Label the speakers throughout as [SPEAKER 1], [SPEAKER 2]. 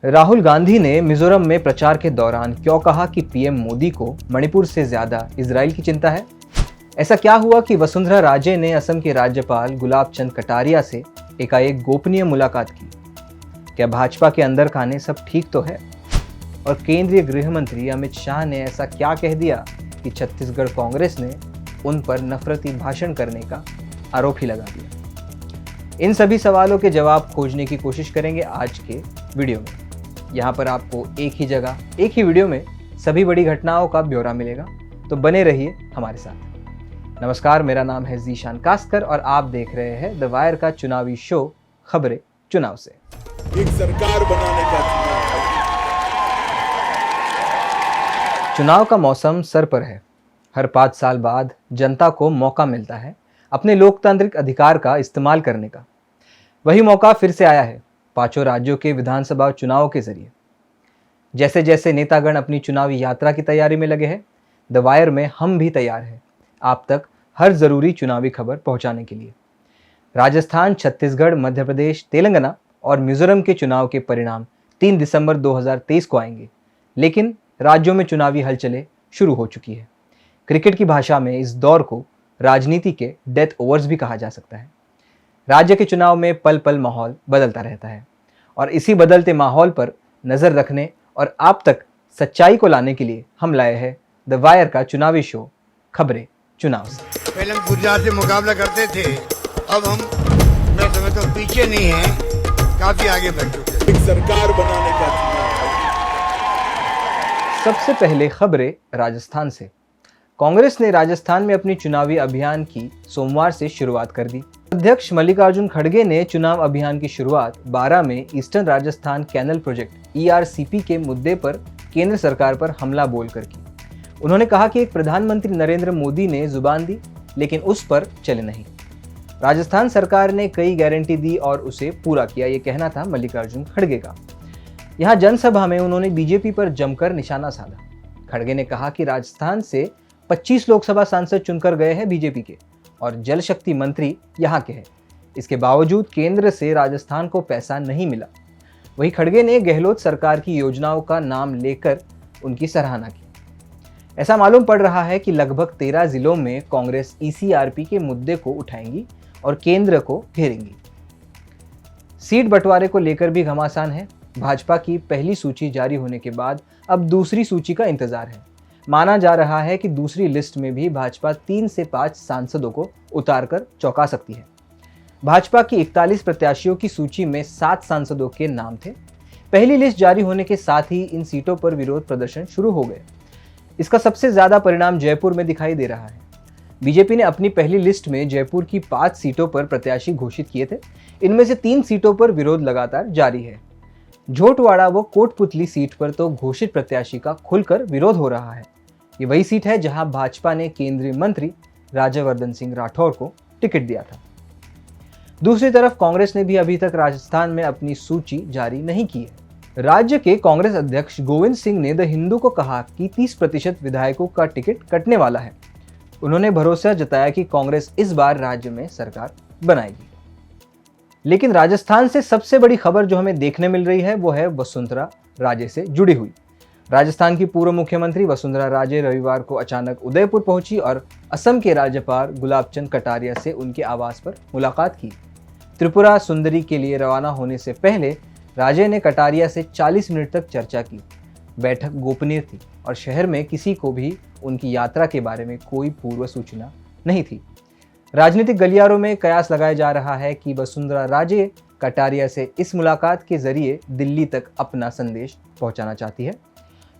[SPEAKER 1] राहुल गांधी ने मिजोरम में प्रचार के दौरान क्यों कहा कि पीएम मोदी को मणिपुर से ज्यादा इजराइल की चिंता है? ऐसा क्या हुआ कि वसुंधरा राजे ने असम के राज्यपाल गुलाब चंद कटारिया से एकाएक गोपनीय मुलाकात की? क्या भाजपा के अंदर खाने सब ठीक तो है? और केंद्रीय गृह मंत्री अमित शाह ने ऐसा क्या कह दिया कि छत्तीसगढ़ कांग्रेस ने उन पर नफरती भाषण करने का आरोप ही लगा दिया? इन सभी सवालों के जवाब खोजने की कोशिश करेंगे आज के वीडियो में। यहाँ पर आपको एक ही जगह एक ही वीडियो में सभी बड़ी घटनाओं का ब्यौरा मिलेगा, तो बने रहिए हमारे साथ। नमस्कार, मेरा नाम है ज़ीशान कास्कर और आप देख रहे हैं द वायर का चुनावी शो खबरें चुनाव से।
[SPEAKER 2] एक सरकार बनाने का
[SPEAKER 1] चुनाव का मौसम सर पर है। हर 5 साल बाद जनता को मौका मिलता है अपने लोकतांत्रिक अधिकार का इस्तेमाल करने का। वही मौका फिर से आया है 5 राज्यों के विधानसभा चुनावों के जरिए। जैसे जैसे नेतागण अपनी चुनावी यात्रा की तैयारी में लगे हैं, द वायर में हम भी तैयार हैं आप तक हर जरूरी चुनावी खबर पहुंचाने के लिए। राजस्थान, छत्तीसगढ़, मध्य प्रदेश, तेलंगाना और मिजोरम के चुनाव के परिणाम 3 दिसंबर 2023 को आएंगे, लेकिन राज्यों में चुनावी हलचलें शुरू हो चुकी है। क्रिकेट की भाषा में इस दौर को राजनीति के डेथ ओवर्स भी कहा जा सकता है। राज्य के चुनाव में पल पल माहौल बदलता रहता है और इसी बदलते माहौल पर नज़र रखने और आप तक सच्चाई को लाने के लिए हम लाए हैं द वायर का चुनावी शो खबरें चुनाव से।
[SPEAKER 3] पहले हम गुजरात से मुकाबला करते थे, अब हम मैं समझता हूँ पीछे नहीं है, काफी आगे बढ़ चुके हैं।
[SPEAKER 2] एक सरकार बनाने का
[SPEAKER 1] सबसे पहले खबरें राजस्थान से। कांग्रेस ने राजस्थान में अपनी चुनावी अभियान की सोमवार से शुरुआत कर दी। अध्यक्ष मल्लिकार्जुन खड़गे ने चुनाव अभियान की शुरुआत 12 में eastern Rajasthan canal project ERCP के मुद्दे पर केंद्र सरकार पर हमला बोलकर की। उन्होंने कहा कि एक प्रधानमंत्री नरेंद्र मोदी ने जुबान दी, लेकिन उस पर चले नहीं। राजस्थान सरकार ने कई गारंटी दी और उसे पूरा किया, ये कहना था मल्लिकार्जुन खड़गे का। यहाँ जनसभा में उन्होंने बीजेपी पर जमकर निशाना साधा। खड़गे ने कहा कि राजस्थान से 25 लोकसभा सांसद चुनकर गए हैं बीजेपी के और जल शक्ति मंत्री यहाँ के हैं। इसके बावजूद केंद्र से राजस्थान को पैसा नहीं मिला। वहीं खड़गे ने गहलोत सरकार की योजनाओं का नाम लेकर उनकी सराहना की। ऐसा मालूम पड़ रहा है कि लगभग 13 जिलों में कांग्रेस ECRP के मुद्दे को उठाएंगी और केंद्र को घेरेंगी। सीट बंटवारे को लेकर भी घमासान है। भाजपा की पहली सूची जारी होने के बाद अब दूसरी सूची का इंतजार है। माना जा रहा है कि दूसरी लिस्ट में भी भाजपा 3 से 5 सांसदों को उतारकर चौंका सकती है। भाजपा की 41 प्रत्याशियों की सूची में 7 सांसदों के नाम थे। पहली लिस्ट जारी होने के साथ ही इन सीटों पर विरोध प्रदर्शन शुरू हो गए। इसका सबसे ज्यादा परिणाम जयपुर में दिखाई दे रहा है। बीजेपी ने अपनी पहली लिस्ट में जयपुर की 5 सीटों पर प्रत्याशी घोषित किए थे। इनमें से 3 सीटों पर विरोध लगातार जारी है। झोटवाड़ा व कोटपुतली सीट पर तो घोषित प्रत्याशी का खुलकर विरोध हो रहा है। ये वही सीट है जहां भाजपा ने केंद्रीय मंत्री राज्यवर्धन सिंह राठौर को टिकट दिया था। दूसरी तरफ कांग्रेस ने भी अभी तक राजस्थान में अपनी सूची जारी नहीं की है। राज्य के कांग्रेस अध्यक्ष गोविंद सिंह ने द हिंदू को कहा कि 30% विधायकों का टिकट कटने वाला है। उन्होंने भरोसा जताया कि कांग्रेस इस बार राज्य में सरकार बनाएगी। लेकिन राजस्थान से सबसे बड़ी खबर जो हमें देखने मिल रही है वो है वसुंधरा राजे से जुड़ी हुई। राजस्थान की पूर्व मुख्यमंत्री वसुंधरा राजे रविवार को अचानक उदयपुर पहुंची और असम के राज्यपाल गुलाब चंद कटारिया से उनके आवास पर मुलाकात की। त्रिपुरा सुंदरी के लिए रवाना होने से पहले राजे ने कटारिया से 40 मिनट तक चर्चा की। बैठक गोपनीय थी और शहर में किसी को भी उनकी यात्रा के बारे में कोई पूर्व सूचना नहीं थी। राजनीतिक गलियारों में कयास लगाया जा रहा है कि वसुंधरा राजे कटारिया से इस मुलाकात के जरिए दिल्ली तक अपना संदेश पहुंचाना चाहती है।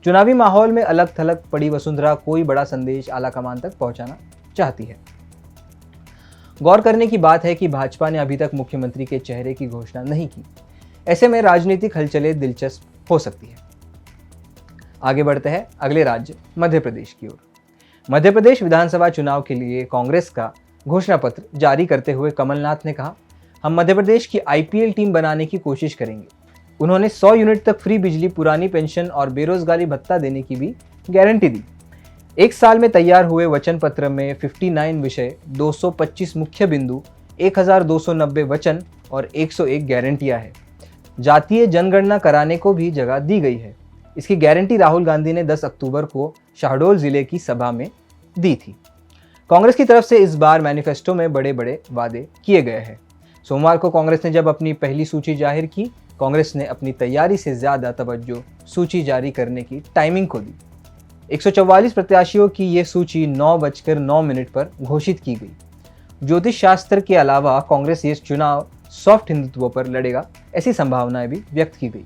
[SPEAKER 1] चुनावी माहौल में अलग थलग पड़ी वसुंधरा कोई बड़ा संदेश आलाकमान तक पहुंचाना चाहती है। गौर करने की बात है कि भाजपा ने अभी तक मुख्यमंत्री के चेहरे की घोषणा नहीं की। ऐसे में राजनीतिक हलचलें दिलचस्प हो सकती है। आगे बढ़ते हैं अगले राज्य मध्य प्रदेश की ओर। मध्य प्रदेश विधानसभा चुनाव के लिए कांग्रेस का घोषणा पत्र जारी करते हुए कमलनाथ ने कहा, हम मध्य प्रदेश की IPL टीम बनाने की कोशिश करेंगे। उन्होंने 100 यूनिट तक फ्री बिजली, पुरानी पेंशन और बेरोजगारी भत्ता देने की भी गारंटी दी। एक साल में तैयार हुए वचन पत्र में 59 विषय, 225 मुख्य बिंदु, 1290 वचन और 101 गारंटियां हैं। जातीय जनगणना कराने को भी जगह दी गई है। इसकी गारंटी राहुल गांधी ने 10 अक्टूबर को शहडोल जिले की सभा में दी थी। कांग्रेस की तरफ से इस बार मैनिफेस्टो में बड़े बड़े वादे किए गए हैं। सोमवार को कांग्रेस ने जब अपनी पहली सूची जाहिर की, कांग्रेस ने अपनी तैयारी से ज्यादा तवज्जो सूची जारी करने की टाइमिंग को दी। 144 प्रत्याशियों की यह सूची 9:09 पर घोषित की गई। ज्योतिष शास्त्र के अलावा कांग्रेस ये चुनाव सॉफ्ट हिंदुत्व पर लड़ेगा, ऐसी संभावनाएं भी व्यक्त की गई।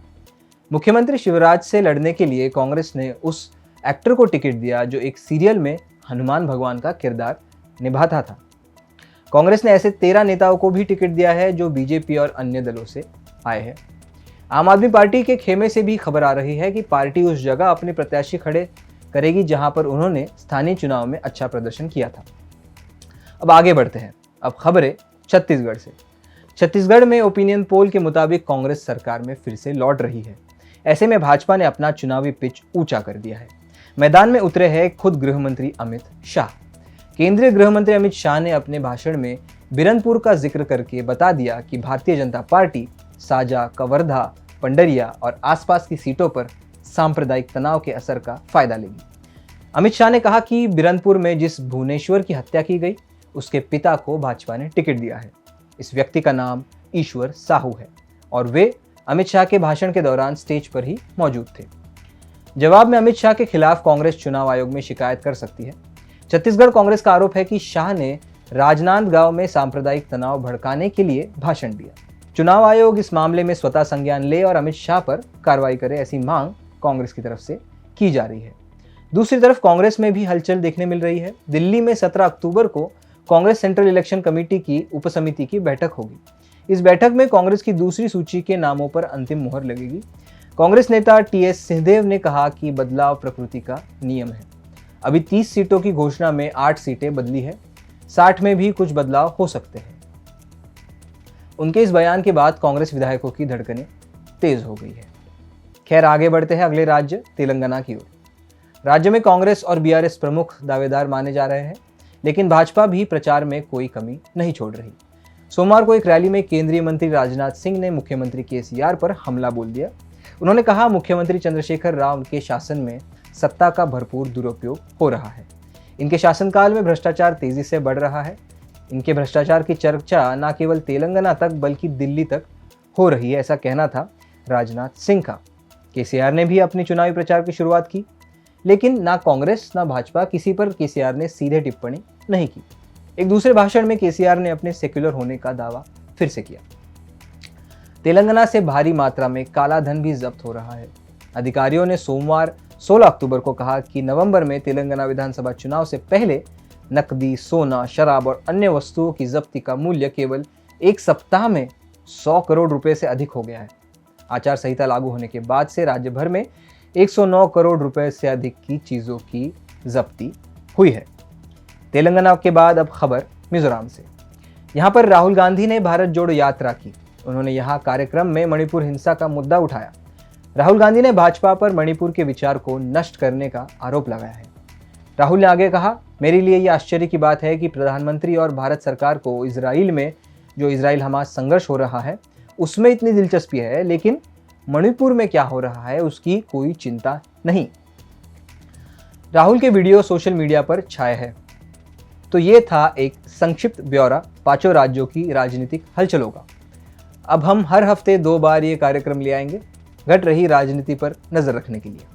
[SPEAKER 1] मुख्यमंत्री शिवराज से लड़ने के लिए कांग्रेस ने उस एक्टर को टिकट दिया जो एक सीरियल में हनुमान भगवान का किरदार निभाता था। कांग्रेस ने ऐसे 13 नेताओं को भी टिकट दिया है जो बीजेपी और अन्य दलों से आए हैं। आम आदमी पार्टी के खेमे से भी खबर आ रही है कि पार्टी उस जगह अपने प्रत्याशी खड़े करेगी जहां पर उन्होंने स्थानीय चुनाव में अच्छा प्रदर्शन किया था। अब आगे बढ़ते हैं। अब खबरें छत्तीसगढ़ से। छत्तीसगढ़ में ओपिनियन पोल के मुताबिक कांग्रेस सरकार में फिर से लौट रही है। ऐसे में भाजपा ने अपना चुनावी पिच ऊंचा कर दिया है। मैदान में उतरे हैं खुद गृह मंत्री अमित शाह। केंद्रीय गृह मंत्री अमित शाह ने अपने भाषण में बिरनपुर का जिक्र करके बता दिया कि भारतीय जनता पार्टी साजा, कवर्धा, पंडरिया और आसपास की सीटों पर सांप्रदायिक तनाव के असर का फायदा लेगी। अमित शाह ने कहा कि बिरनपुर में जिस भुवनेश्वर की हत्या की गई, उसके पिता को भाजपा ने टिकट दिया है। इस व्यक्ति का नाम ईश्वर साहू है और वे अमित शाह के भाषण के दौरान स्टेज पर ही मौजूद थे। जवाब में अमित शाह के खिलाफ कांग्रेस चुनाव आयोग में शिकायत कर सकती है। छत्तीसगढ़ कांग्रेस का आरोप है कि शाह ने राजनांदगांव में सांप्रदायिक तनाव भड़काने के लिए भाषण दिया। चुनाव आयोग इस मामले में स्वतः संज्ञान ले और अमित शाह पर कार्रवाई करे, ऐसी मांग कांग्रेस की तरफ से की जा रही है। दूसरी तरफ कांग्रेस में भी हलचल देखने मिल रही है। दिल्ली में 17 अक्टूबर को कांग्रेस सेंट्रल इलेक्शन कमेटी की उपसमिति की बैठक होगी। इस बैठक में कांग्रेस की दूसरी सूची के नामों पर अंतिम मुहर लगेगी। कांग्रेस नेता टीएस सिंहदेव ने कहा कि बदलाव प्रकृति का नियम है। अभी 30 सीटों की घोषणा में 8 सीटें बदली है, 60 में भी कुछ बदलाव हो सकते हैं। उनके इस बयान के बाद कांग्रेस विधायकों की धड़कनें तेज हो गई है। खैर, आगे बढ़ते हैं अगले राज्य तेलंगाना की ओर। राज्य में कांग्रेस और बीआरएस प्रमुख दावेदार माने जा रहे हैं, लेकिन भाजपा भी प्रचार में कोई कमी नहीं छोड़ रही। सोमवार को एक रैली में केंद्रीय मंत्री राजनाथ सिंह ने मुख्यमंत्री केसीआर पर हमला बोल दिया। उन्होंने कहा, मुख्यमंत्री चंद्रशेखर राव के शासन में सत्ता का भरपूर दुरुपयोग हो रहा है। इनके शासनकाल में भ्रष्टाचार तेजी से बढ़ रहा है। इनके भ्रष्टाचार की चर्चा न केवल तेलंगाना तक बल्कि दिल्ली तक हो रही है, ऐसा कहना था राजनाथ सिंह का। केसीआर ने भी अपनी चुनावी प्रचार की शुरुआत की, लेकिन ना कांग्रेस ना भाजपा किसी पर केसीआर ने सीधे टिप्पणी नहीं की। एक दूसरे भाषण में केसीआर ने अपने सेक्युलर होने का दावा फिर से किया। तेलंगाना से भारी मात्रा में काला धन भी जब्त हो रहा है। अधिकारियों ने सोमवार 16 अक्टूबर को कहा कि नवंबर में तेलंगाना विधानसभा चुनाव से पहले नकदी, सोना, शराब और अन्य वस्तुओं की जब्ती का मूल्य केवल एक सप्ताह में 100 करोड़ रुपए से अधिक हो गया है। आचार संहिता लागू होने के बाद से राज्य भर में 109 करोड़ रुपए से अधिक की चीजों की जब्ती हुई है। तेलंगाना के बाद अब खबर मिजोरम से। यहाँ पर राहुल गांधी ने भारत जोड़ो यात्रा की। उन्होंने यहाँ कार्यक्रम में मणिपुर हिंसा का मुद्दा उठाया। राहुल गांधी ने भाजपा पर मणिपुर के विचार को नष्ट करने का आरोप लगाया है। राहुल ने आगे कहा, मेरे लिए यह आश्चर्य की बात है कि प्रधानमंत्री और भारत सरकार को इजराइल में जो इजराइल हमास संघर्ष हो रहा है उसमें इतनी दिलचस्पी है, लेकिन मणिपुर में क्या हो रहा है उसकी कोई चिंता नहीं। राहुल के वीडियो सोशल मीडिया पर छाए हैं। तो ये था एक संक्षिप्त ब्यौरा 5 राज्यों की राजनीतिक हलचलों का। अब हम हर हफ्ते 2 बार ये कार्यक्रम ले आएंगे घट रही राजनीति पर नजर रखने के लिए।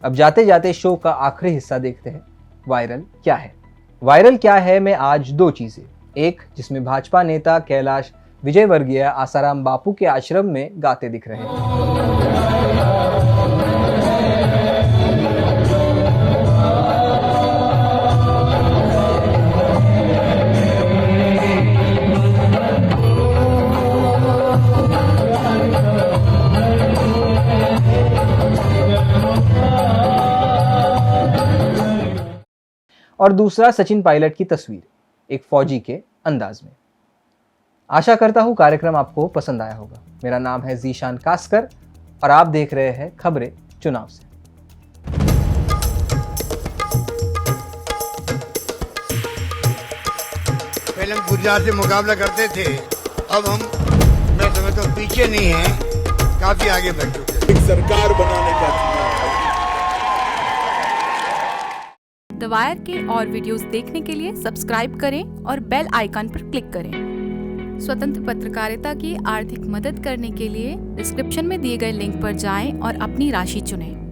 [SPEAKER 1] अब जाते जाते शो का आखिरी हिस्सा देखते हैं, वायरल क्या है। वायरल क्या है में आज 2 चीजें, एक जिसमें भाजपा नेता कैलाश विजयवर्गीय आसाराम बापू के आश्रम में गाते दिख रहे हैं। और दूसरा सचिन पायलट की तस्वीर, एक फौजी के अंदाज में। आशा करता हूं कार्यक्रम आपको पसंद आया होगा। मेरा नाम है जीशान कास्कर और आप देख रहे हैं खबरें चुनाव से।
[SPEAKER 3] पहले हम गुजरात से मुकाबला करते थे, अब हम मैं समझता हूँ पीछे नहीं हैं। काफी आगे बढ़ चुके हैं।
[SPEAKER 2] एक सरकार बनाने का चुनाव है।
[SPEAKER 4] द वायर के और वीडियोस देखने के लिए सब्सक्राइब करें और बेल आइकन पर क्लिक करें। स्वतंत्र पत्रकारिता की आर्थिक मदद करने के लिए डिस्क्रिप्शन में दिए गए लिंक पर जाएं और अपनी राशि चुनें।